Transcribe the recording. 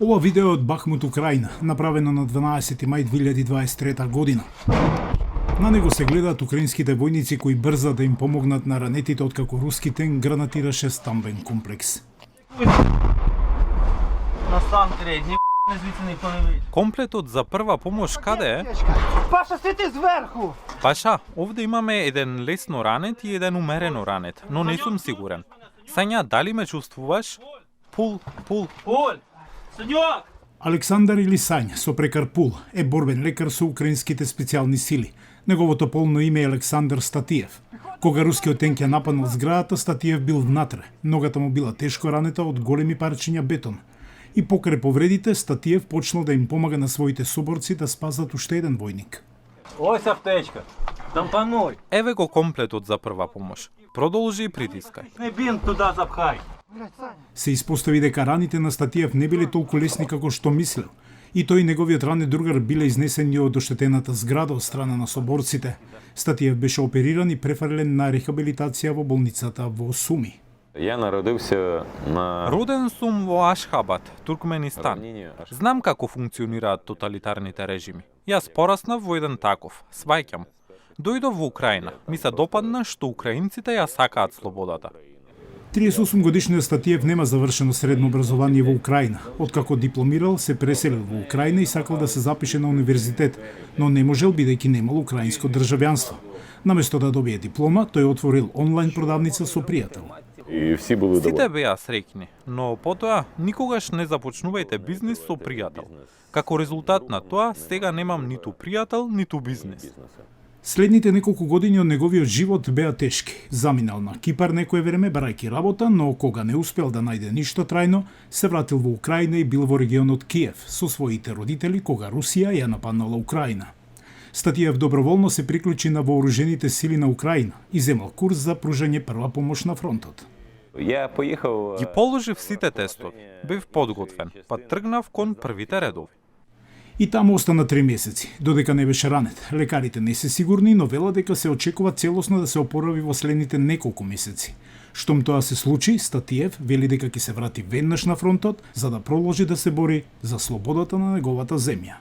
Ова видео е од Бахмут, Украина, направено на 12 мај 2023 година. На него се гледаат украинските војници кои брза да им помогнат на ранетите откако руски тенк гранатираше стамбен комплекс. На сам средни, звідси ніхто не вийде. Комплетот за прва помош каде е? Паша, сиди зверху! Паша, овде имаме еден лесно ранет и еден умерено ранет, но не сум сигурен. Сања, дали ме чувствуваш? Пул. Оль! Сеньор! Александар Илисањ, сопрекар Пул, е борбен лекар со украинските специјални сили. Неговото полно име е Александар Статиев. Кога рускиот тенк ја нападнал зградата, Статиев бил внатре. Ногата му била тешко ранета од големи парчиња бетон. И покрај повредите, Статиев почнал да им помага на своите соборци да спасат уште еден војник. Ось аптечка. Тампануй. Еве го комплетот за прва помош. Продолжи и притискај. Не бинт туди запхай. Се испостави дека раните на Статиев не биле толку лесни како што мислел. И тој и неговиот ранет другар биле изнесени од оштетената зграда од страна на соборците. Статиев беше опериран и префрлен на рехабилитација во болницата во Суми. Я народився на Роден сум во Ашхабад, Туркменистан. равнині Знам како функционираат тоталитарните режими. Јас пораснав во еден таков, сваќам. Дојдов во Украина. Ми се допадна што украинците ја сакаат слободата. 38 годишниот Статиев нема завршено средно образование во Украина. Откако дипломирал, се преселил во Украина и сакал да се запише на универзитет, но не можел бидејќи немал украинско државјанство. Наместо да добие диплома, тој отворил онлайн продавница со пријател. і всі були Сите доволні. беа среќни, но потоа никогаш не започнувајте бизнис со пријател. Како резултат на тоа, сега немам ниту пријател, ниту бизнис. Следните неколку години од неговиот живот беа тешки. Заминал на Кипар некое време барајќи работа, но кога не успел да најде ништо трајно, се вратил во Украина и бил во регионот Киев со своите родители кога Русија ја нападнала Украина. Статиев доброволно се приклучи на вооружените сили на Украина и земал курс за пружање прва помош на фронтот. Я поїхав Ги положив сите тестови, бев подготвен, па тргнав кон првите редови. И таму остана 3 месеци, додека не беше ранет. Лекарите не се сигурни, но велат дека се очекува целосно да се опорави во следните неколку месеци. Штом тоа се случи, Статиев вели дека ќе се врати веднаш на фронтот за да продолжи да се бори за слободата на неговата земја.